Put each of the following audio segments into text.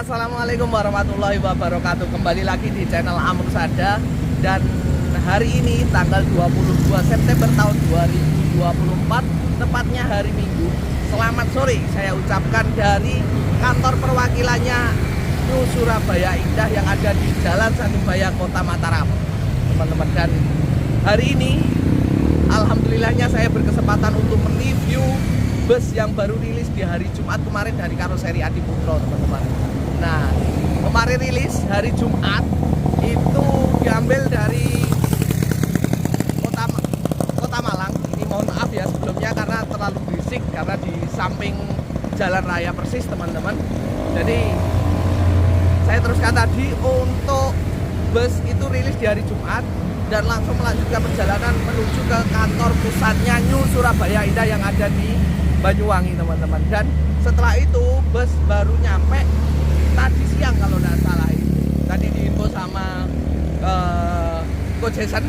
Assalamualaikum warahmatullahi wabarakatuh. Kembali lagi di channel Amr Sada. Dan hari ini tanggal 22 September tahun 2024, tepatnya hari Minggu. Selamat sore saya ucapkan dari kantor perwakilannya New Surabaya Indah yang ada di Jalan Sanubaya, Kota Mataram, teman-teman. Dan hari ini alhamdulillahnya saya berkesempatan untuk mereview bus yang baru rilis di hari Jumat kemarin dari karoseri Adiputro, teman-teman. Nah, kemarin rilis hari Jumat itu diambil dari Kota Malang. Ini mohon maaf ya sebelumnya karena terlalu berisik karena di samping jalan raya persis, teman-teman. Jadi saya teruskan tadi untuk bus itu rilis di hari Jumat dan langsung melanjutkan perjalanan menuju ke kantor pusatnya New Surabaya Indah yang ada di Banyuwangi, teman-teman. Dan setelah itu bus baru nyampe tadi siang kalau tidak salah. Tadi diinfo sama Coach Jason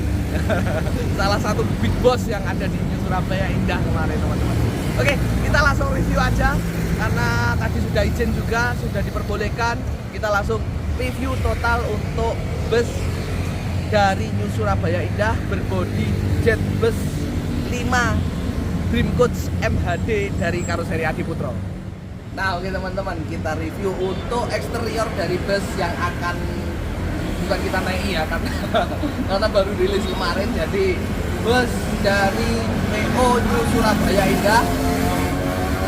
salah satu big boss yang ada di New Surabaya Indah kemarin, teman-teman. Oke, kita langsung review aja karena tadi sudah izin juga, sudah diperbolehkan. Kita langsung review total untuk bus dari New Surabaya Indah berbodi jet bus 5 Dream Coach MHD dari karoseri Adiputro. Nah, oke teman-teman, kita review untuk eksterior dari bus yang akan bukan kita naiki ya karena baru rilis kemarin. Jadi bus dari PO New Surabaya Indah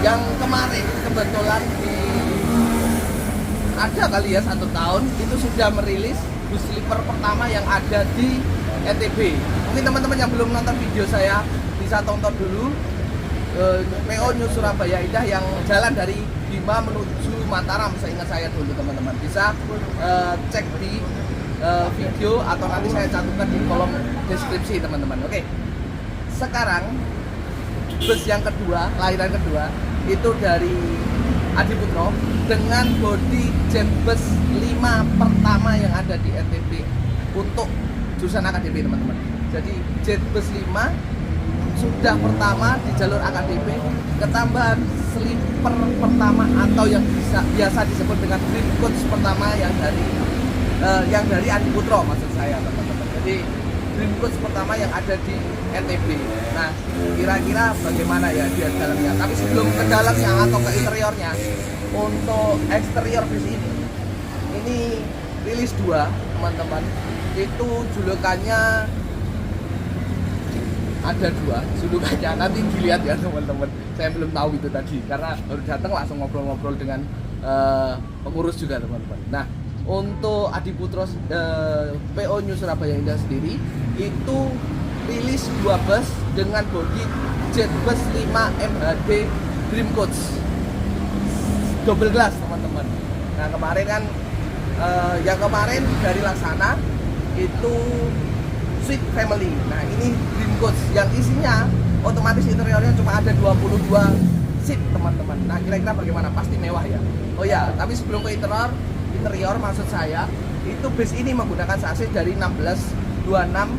yang kemarin kebetulan ada kali ya 1 tahun itu sudah merilis bus sleeper pertama yang ada di NTB. Mungkin teman-teman yang belum nonton video saya bisa tonton dulu PO New Surabaya Indah yang jalan dari Bima menuju Mataram, seingat saya dulu, teman-teman. Bisa cek di video atau nanti saya cantumkan di kolom deskripsi, teman-teman. Oke, sekarang bus yang kedua, lahiran kedua itu dari Adiputro dengan bodi jet bus 5 pertama yang ada di NTB untuk jurusan AKDP, teman-teman. Jadi jet bus 5 sudah pertama di jalur AKDP, ketambahan sleeper pertama atau yang biasa disebut dengan Dream Coach pertama yang dari Adiputro, maksud saya, teman-teman. Jadi Dream Coach pertama yang ada di NTB. Nah, kira-kira bagaimana ya dia dalamnya? Tapi sebelum ke dalamnya atau ke interiornya, untuk eksterior bus ini rilis 2, teman-teman. Itu julukannya ada 2 julukannya, nanti dilihat ya teman-teman. Saya belum tahu itu tadi karena baru datang langsung ngobrol-ngobrol dengan pengurus juga, teman-teman. Nah, untuk Adiputro PO New Surabaya Indah sendiri itu rilis 2 bus dengan bodi jet bus 5 MHD Dream Coach double glass, teman-teman. Nah, kemarin kan yang kemarin dari Laksana itu Sweet Family. Nah, ini Dream Coach yang isinya otomatis interiornya cuma ada 22 seat, teman-teman. Nah, kira-kira bagaimana? Pasti mewah ya. Oh ya, tapi sebelum ke interior maksud saya, itu bus ini menggunakan chassis dari 1626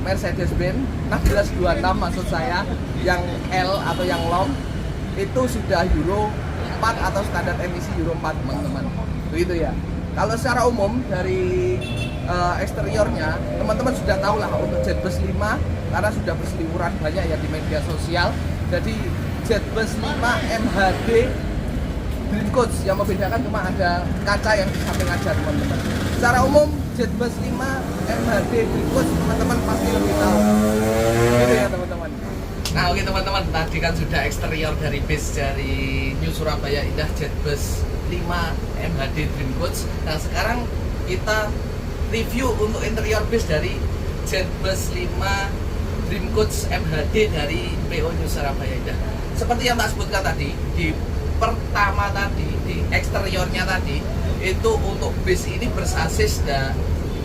Mercedes-Benz 1626 maksud saya, yang L atau yang long itu sudah Euro 4 atau standar emisi Euro 4, teman-teman. Begitu ya. Kalau secara umum dari eksteriornya, teman-teman sudah tahu lah untuk jet bus 5 karena sudah berseliweran banyak ya di media sosial. Jadi jet bus 5 MHD Dream Coach yang membedakan cuma ada kaca yang di samping aja, teman-teman. Secara umum jet bus 5 MHD Dream Coach teman-teman pasti lebih tahu. Gitu ya, teman-teman. Nah, oke teman-teman, tadi kan sudah eksterior dari bus dari New Surabaya Indah jet bus 5 MHD Dream Coach. Nah, sekarang kita review untuk interior bus dari jet bus 5 Dream Coach MHD dari PO New Surabaya Indah. Seperti yang tak sebutkan tadi, di pertama tadi, di eksteriornya tadi, itu untuk bus ini bersasis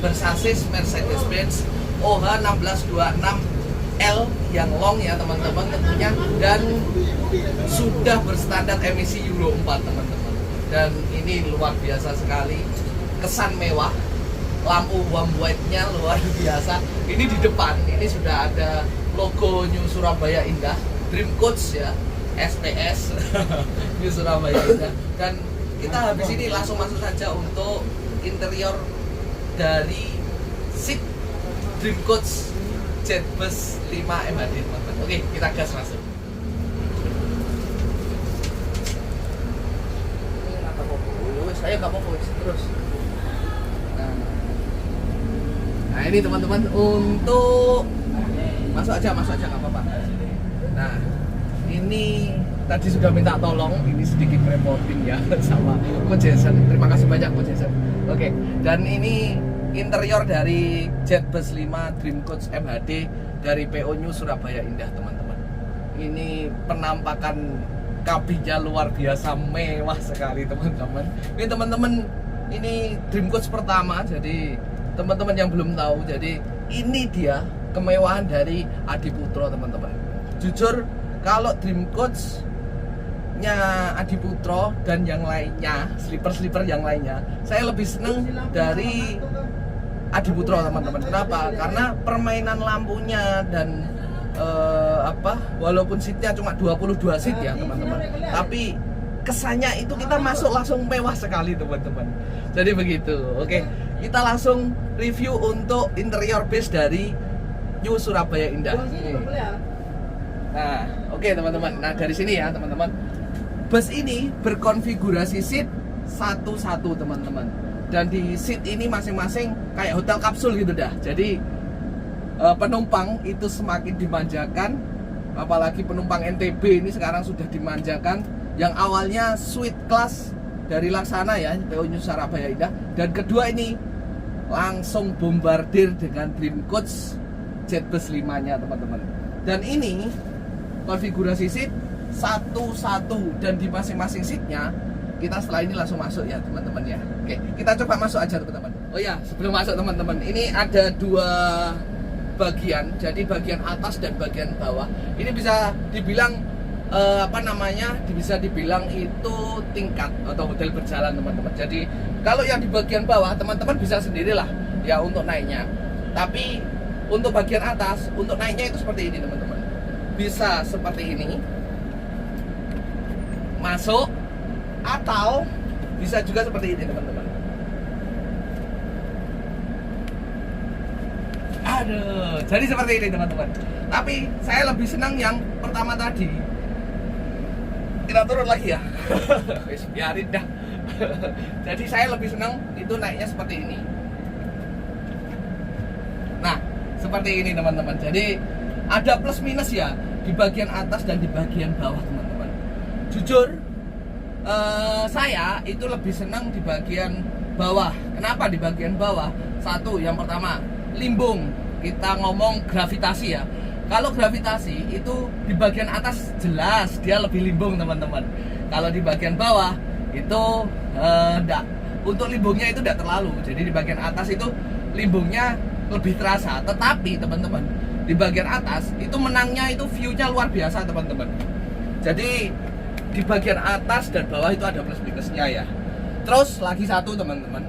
Mercedes-Benz OH 1626 L yang long ya, teman-teman, tentunya, dan sudah berstandar emisi Euro 4, teman-teman. Dan ini luar biasa sekali, kesan mewah. Lampu warm white-nya luar biasa. Ini di depan, ini sudah ada logo New Surabaya Indah Dream Coach ya, SPS New Surabaya Indah. Dan kita habis ini langsung masuk saja untuk interior dari seat Dream Coach Jetbus 5 MHD teman-teman. Oke, kita gas masuk. Saya nggak mau terus. Nah ini teman-teman untuk masuk aja nggak apa-apa. Nah ini tadi sudah minta tolong, ini sedikit reporting ya sama Coach Jason. Terima kasih banyak Coach Jason. Oke, dan ini interior dari Jetbus 5 Dream Coach MHD dari PO New Surabaya Indah teman-teman. Ini penampakan kabinnya luar biasa mewah sekali teman-teman. Ini teman-teman, ini Dream Coach pertama, jadi teman-teman yang belum tahu, jadi ini dia kemewahan dari Adiputro teman-teman. Jujur kalau Dream Coach-nya Adiputro dan yang lainnya, sleeper yang lainnya, saya lebih senang dari Adiputro teman-teman. Kenapa? Karena permainan lampunya dan walaupun seatnya cuma 22 seat ya teman-teman, tapi kesannya itu kita masuk langsung mewah sekali teman-teman. Jadi begitu. Oke, kita langsung review untuk interior base dari New Surabaya Indah. Nah, oke teman-teman. Nah dari sini ya teman-teman, bus ini berkonfigurasi seat satu-satu teman-teman. Dan di seat ini masing-masing kayak hotel kapsul gitu dah. Jadi penumpang itu semakin dimanjakan, apalagi penumpang NTB ini sekarang sudah dimanjakan. Yang awalnya suite class dari Laksana ya, PO New Surabaya Indah, dan kedua ini langsung bombardir dengan Dream Coach Jetbus 5-nya teman-teman. Dan ini konfigurasi seat satu-satu, dan di masing-masing seatnya kita setelah ini langsung masuk ya teman-teman ya. Oke, kita coba masuk aja teman-teman. Oh ya, sebelum masuk teman-teman, ini ada dua bagian, jadi bagian atas dan bagian bawah. Ini bisa dibilang bisa dibilang itu tingkat atau hotel berjalan teman-teman. Jadi kalau yang di bagian bawah teman-teman bisa sendirilah ya untuk naiknya. Tapi untuk bagian atas, untuk naiknya itu seperti ini teman-teman. Bisa seperti ini, masuk, atau bisa juga seperti ini teman-teman. Aduh, jadi seperti ini teman-teman. Tapi saya lebih senang yang pertama tadi. Kita turun lagi ya. Wis biarin dah. Jadi saya lebih senang itu naiknya seperti ini. Nah, seperti ini teman-teman. Jadi ada plus minus ya di bagian atas dan di bagian bawah teman-teman. Jujur, saya itu lebih senang di bagian bawah. Kenapa di bagian bawah? Satu, yang pertama, limbung. Kita ngomong gravitasi ya. Kalau gravitasi itu di bagian atas jelas dia lebih limbung teman-teman. Kalau di bagian bawah itu enggak. Untuk limbungnya itu tidak terlalu. Jadi di bagian atas itu limbungnya lebih terasa. Tetapi teman-teman, di bagian atas itu menangnya itu view-nya luar biasa teman-teman. Jadi di bagian atas dan bawah itu ada plus minusnya ya. Terus lagi satu teman-teman,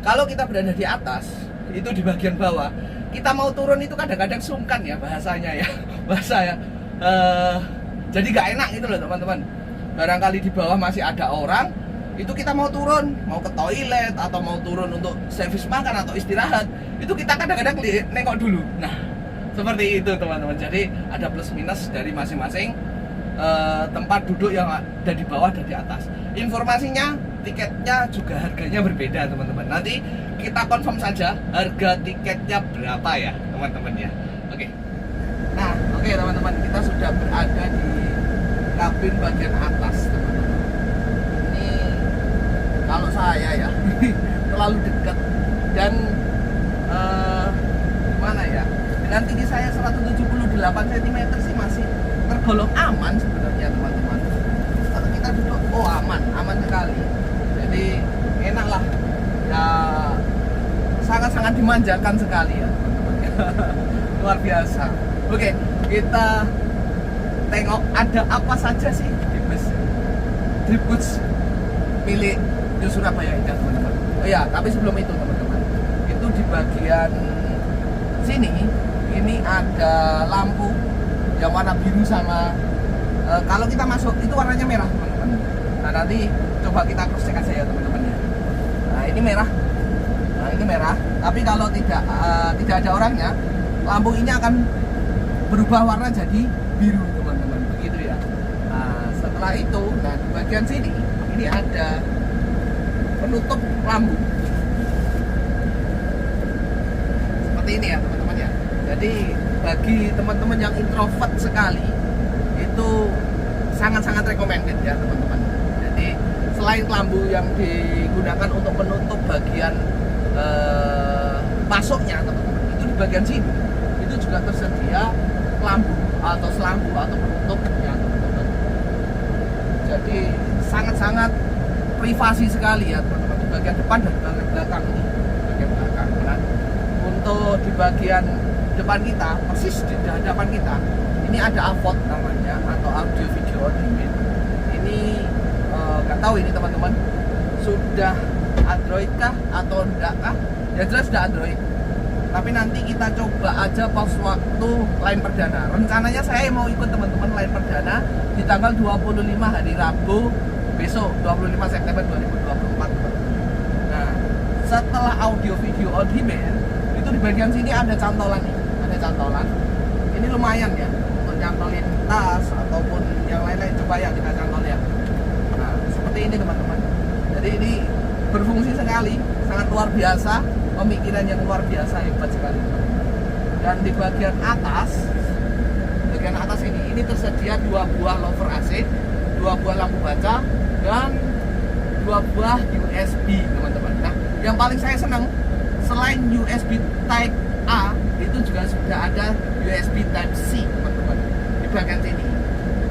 kalau kita berada di atas itu di bagian bawah, kita mau turun itu kadang-kadang sungkan ya bahasanya ya, bahasa ya. Jadi gak enak gitu loh teman-teman. Barangkali di bawah masih ada orang, itu kita mau turun, mau ke toilet atau mau turun untuk servis makan atau istirahat, itu kita kadang-kadang nengok dulu. Nah, seperti itu teman-teman. Jadi ada plus minus dari masing-masing tempat duduk yang ada di bawah dan di atas. Informasinya, tiketnya juga harganya berbeda teman-teman. Nanti kita confirm saja harga tiketnya berapa ya teman-teman ya. Oke. Nah, oke teman-teman, kita sudah berada di kabin bagian atas teman-teman. Ini kalau saya ya terlalu dekat dan gimana ya? Dengan tinggi saya 178 cm sih masih tergolong aman sebenarnya teman-teman. Kalau kita duduk, oh aman sekali. Jadi enak lah ya, sangat-sangat dimanjakan sekali ya teman-teman. Luar biasa. Oke, kita tengok ada apa saja sih di bus Dream Coach milik New Surabaya Indah teman-teman. Oh ya, tapi sebelum itu teman-teman, itu di bagian sini ini ada lampu yang warna biru sama kalau kita masuk itu warnanya merah teman-teman. Nah nanti coba kita cross check aja ya teman-teman ya. Nah ini merah, tapi kalau tidak ada orangnya, lampu ini akan berubah warna jadi biru teman-teman, begitu ya. Nah setelah itu, nah di bagian sini ini ada penutup lampu seperti ini ya teman-teman ya. Jadi bagi teman-teman yang introvert sekali itu sangat-sangat recommended ya teman-teman. Jadi selain lampu yang digunakan untuk menutup bagian masuknya teman-teman, itu di bagian sini itu juga tersedia lampu atau selampu atau penutupnya teman-teman. Jadi sangat-sangat privasi sekali ya teman-teman di bagian depan dan bagian belakang ini, bagian belakang. Nah, untuk di bagian depan kita, persis di hadapan kita, ini ada AVOD namanya atau audio video on demand. Ini nggak tahu ini teman-teman sudah Android kah atau enggak kah? Ya jelas sudah Android. Tapi nanti kita coba aja pas waktu line perdana. Rencananya saya mau ikut teman-teman line perdana di tanggal 25 hari Rabu besok 25 September 2024. Nah, setelah audio video on demand itu di bagian sini ada cantolan nih, ada cantolan. Ini lumayan ya untuk nyantolin tas ataupun yang lain-lain, coba ya kita cantol ya. Nah, seperti ini teman-teman. Jadi ini berfungsi sekali, sangat luar biasa, pemikiran yang luar biasa, hebat sekali. Dan di bagian atas ini tersedia 2 buah lover AC, 2 buah lampu baca, dan 2 buah USB teman-teman. Nah, yang paling saya senang selain USB Type A itu juga sudah ada USB Type C teman-teman di bagian sini.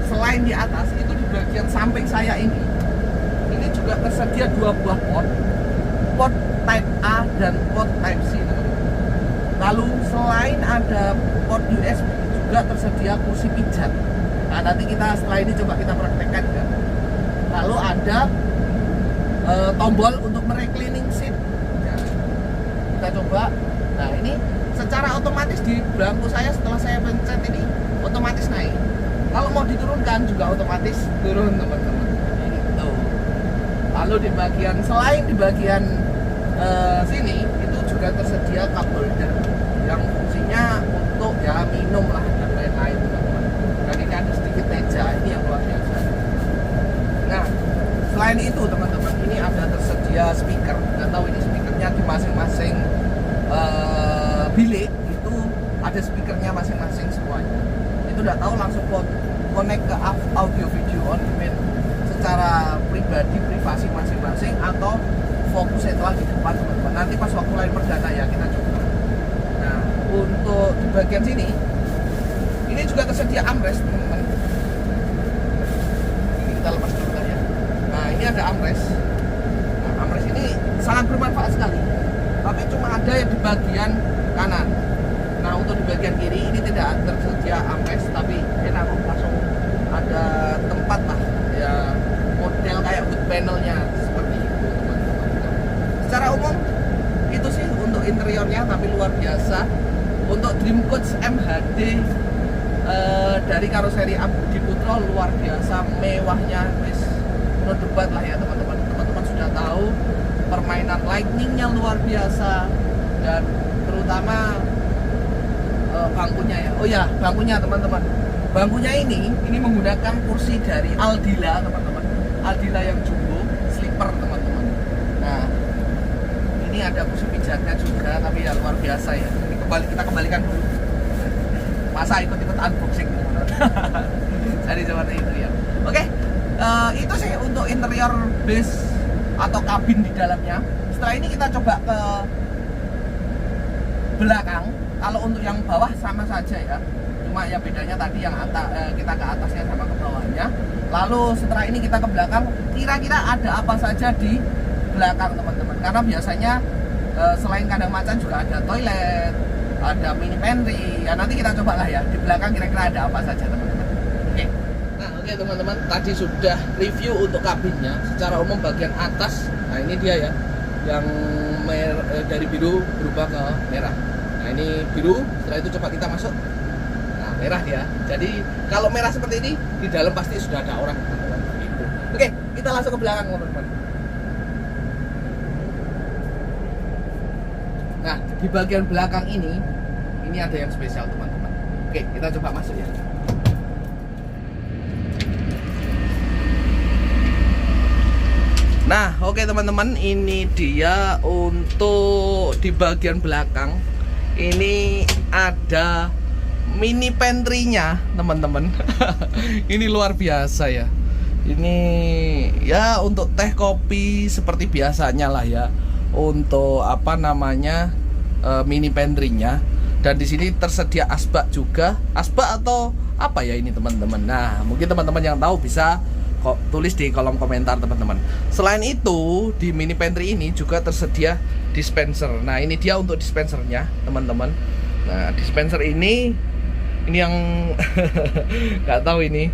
Selain di atas itu di bagian samping saya ini juga tersedia 2 buah port Type A dan port Type C teman-teman. Lalu selain ada port USB juga tersedia kursi pijat. Nah nanti kita setelah ini coba kita praktekkan ya. Lalu ada tombol untuk mereclining seat ya. Kita coba. Nah ini secara otomatis di belakang saya setelah saya pencet ini otomatis naik. Kalau mau diturunkan juga otomatis turun teman-teman. Gitu. Lalu di bagian selain di bagian sini itu juga tersedia cup holder yang fungsinya untuk ya minum lah dan lain-lain teman-teman. Dan ini ada sedikit meja ini yang luar biasa. Nah selain itu teman-teman ini ada tersedia speaker. Nggak tahu ini speakernya di masing-masing bilik itu ada speakernya masing-masing semuanya. Itu udah tahu langsung connect ke audio video on demand secara pribadi privasi masing-masing atau fokus setelah di depan teman-teman. Nanti pas waktu lain perdana ya kita coba. Nah untuk di bagian sini ini juga tersedia armrest teman-teman. Ini kita lepas dulu ya. Nah ini ada armrest. Nah armrest ini sangat bermanfaat sekali. Tapi cuma ada yang di bagian kanan. Nah untuk di bagian kiri ini tidak tersedia armrest, tapi enak langsung ada tempat lah ya, model kayak wood panelnya seperti itu teman-teman. Secara umum itu sih untuk interiornya, tapi luar biasa. Untuk Dream Coach MHD dari karoseri Adi Putro luar biasa mewahnya, wis no debat lah ya teman-teman. Teman-teman sudah tahu permainan lightningnya luar biasa, dan terutama bangkunya ya. Oh ya, bangkunya teman-teman. Bangkunya ini menggunakan kursi dari Aldila teman-teman. Aldila yang jumbo, sleeper teman-teman. Nah, ini ada kursi pijatnya juga, tapi ya luar biasa ya. Ini kita kembalikan dulu. Masa ikut-ikut unboxing teman-teman. Jadi seperti itu ya. Oke, itu sih untuk interior base atau kabin di dalamnya. Setelah ini kita coba ke belakang. Kalau untuk yang bawah sama saja ya, cuma ya bedanya tadi yang kita ke atasnya sama ke bawahnya. Lalu setelah ini kita ke belakang, kira-kira ada apa saja di belakang teman-teman. Karena biasanya selain kandang macan juga ada toilet, ada mini pantry. Ya nanti kita coba lah ya di belakang kira-kira ada apa saja teman-teman. Oke. Nah oke teman-teman, tadi sudah review untuk kabinnya. Secara umum bagian atas, nah ini dia ya, yang dari biru berubah ke merah. Nah ini biru, setelah itu coba kita masuk. Nah merah ya. Jadi kalau merah seperti ini di dalam pasti sudah ada orang teman-teman. Gitu. Oke, kita langsung ke belakang teman-teman. Nah, di bagian belakang ini ada yang spesial teman-teman. Oke, kita coba masuk ya. Nah, oke teman-teman, ini dia untuk di bagian belakang. Ini ada mini pantry-nya, teman-teman. Ini luar biasa ya. Ini ya untuk teh kopi seperti biasanya lah ya. Untuk apa namanya? Mini pantry-nya. Dan di sini tersedia asbak juga. Asbak atau apa ya ini, teman-teman? Nah, mungkin teman-teman yang tahu bisa tulis di kolom komentar teman-teman. Selain itu di mini pantry ini juga tersedia dispenser. Nah ini dia untuk dispensernya teman-teman. Nah dispenser ini yang nggak tahu ini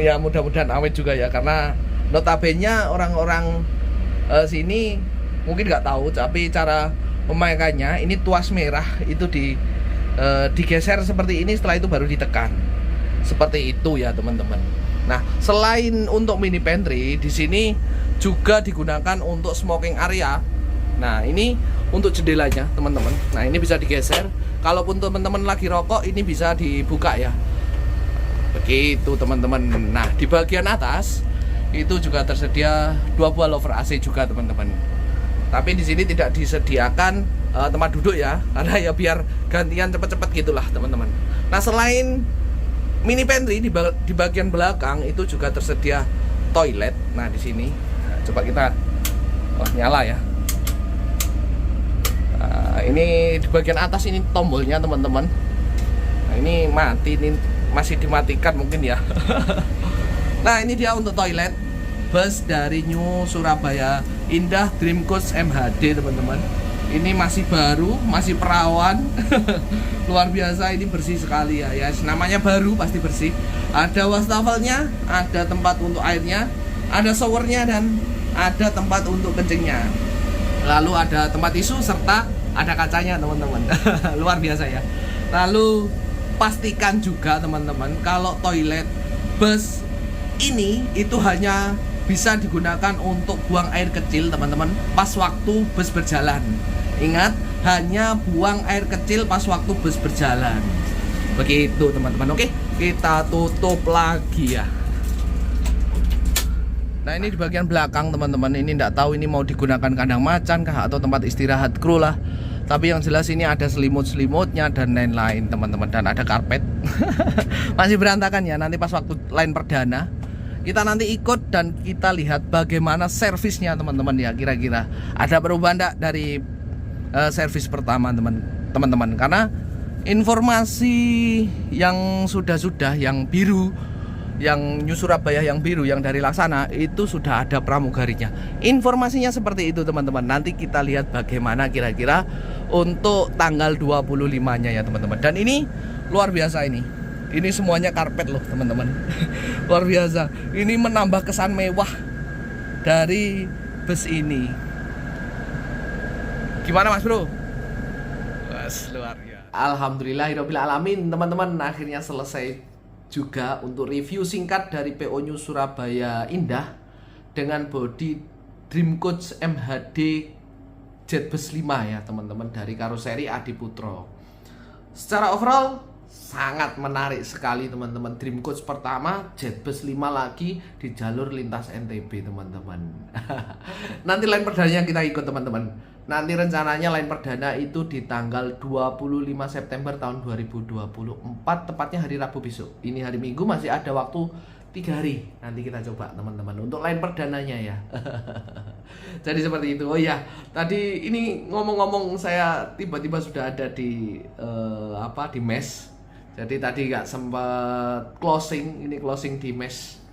ya, mudah-mudahan awet juga ya, karena notabene orang-orang sini mungkin nggak tahu, tapi cara pemakaiannya ini tuas merah itu digeser seperti ini, setelah itu baru ditekan seperti itu ya teman-teman. Nah, selain untuk mini pantry, di sini juga digunakan untuk smoking area. Nah, ini untuk jendelanya, teman-teman. Nah, ini bisa digeser. Kalaupun teman-teman lagi rokok, ini bisa dibuka ya. Begitu, teman-teman. Nah, di bagian atas itu juga tersedia 2 buah lover AC juga, teman-teman. Tapi di sini tidak disediakan tempat duduk ya, karena ya biar gantian cepet-cepet gitulah, teman-teman. Nah, selain mini pantry di bagian belakang itu juga tersedia toilet. Nah di sini, nah, coba kita, nyala ya. Nah, ini di bagian atas ini tombolnya teman-teman. Nah ini mati, ini masih dimatikan mungkin ya. Nah ini dia untuk toilet bus dari New Surabaya Indah Dream Coach MHD teman-teman. Ini masih baru, masih perawan. Luar biasa, ini bersih sekali ya. Ya, namanya baru pasti bersih. Ada wastafelnya, ada tempat untuk airnya, ada showernya, dan ada tempat untuk kencingnya. Lalu ada tempat tisu serta ada kacanya teman-teman. Luar biasa ya. Lalu pastikan juga teman-teman kalau toilet bus ini itu hanya bisa digunakan untuk buang air kecil teman-teman pas waktu bus berjalan. Ingat, hanya buang air kecil pas waktu bus berjalan. Begitu teman-teman. Oke, kita tutup lagi ya. Nah ini di bagian belakang teman-teman. Ini tidak tahu ini mau digunakan kandang macan kah atau tempat istirahat kru lah. Tapi yang jelas ini ada selimut-selimutnya dan lain-lain teman-teman. Dan ada karpet. Masih berantakan ya. Nanti pas waktu line perdana kita nanti ikut dan kita lihat bagaimana servisnya teman-teman ya. Kira-kira ada perubahan enggak dari servis pertama teman-teman, karena informasi yang sudah yang biru, yang New Surabaya yang biru, yang dari Laksana itu sudah ada pramugarinya. Informasinya seperti itu teman-teman. Nanti kita lihat bagaimana kira-kira untuk tanggal 25-nya ya teman-teman. Dan ini luar biasa ini semuanya karpet loh teman-teman. Luar biasa, ini menambah kesan mewah dari bus ini. Gimana Mas Bro? Mas, luar biasa. Alhamdulillahirabbil alamin teman-teman, akhirnya selesai juga untuk review singkat dari PO New Surabaya Indah dengan bodi Dream Coach MHD Jetbus 5 ya teman-teman, dari karoseri Adiputro. Secara overall sangat menarik sekali teman-teman. Dream Coach pertama, Jetbus 5 lagi di jalur lintas NTB teman-teman. Nanti line perdananya kita ikut teman-teman. Nanti rencananya line perdana itu di tanggal 25 September tahun 2024, tepatnya hari Rabu besok. Ini hari Minggu, masih ada waktu 3 hari. Nanti kita coba teman-teman untuk line perdananya ya. Jadi seperti itu. Oh ya, tadi ini ngomong-ngomong saya tiba-tiba sudah ada di di mes. Jadi tadi nggak sempat closing. Ini closing di mes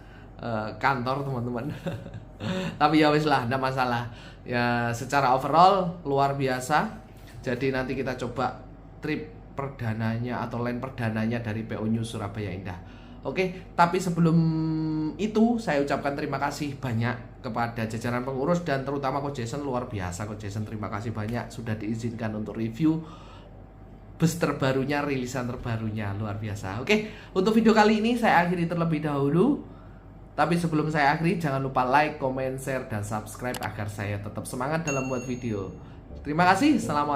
kantor teman-teman. Tapi ya wis lah, enggak masalah. Ya secara overall luar biasa. Jadi nanti kita coba trip perdananya atau line perdananya dari PO New Surabaya Indah. Oke, tapi sebelum itu saya ucapkan terima kasih banyak kepada jajaran pengurus dan terutama Coach Jason. Luar biasa Coach Jason, terima kasih banyak sudah diizinkan untuk review bus terbarunya, rilisan terbarunya, luar biasa. Oke, untuk video kali ini saya akhiri terlebih dahulu. Tapi sebelum saya akhiri, jangan lupa like, comment, share, dan subscribe agar saya tetap semangat dalam buat video. Terima kasih. Assalamualaikum.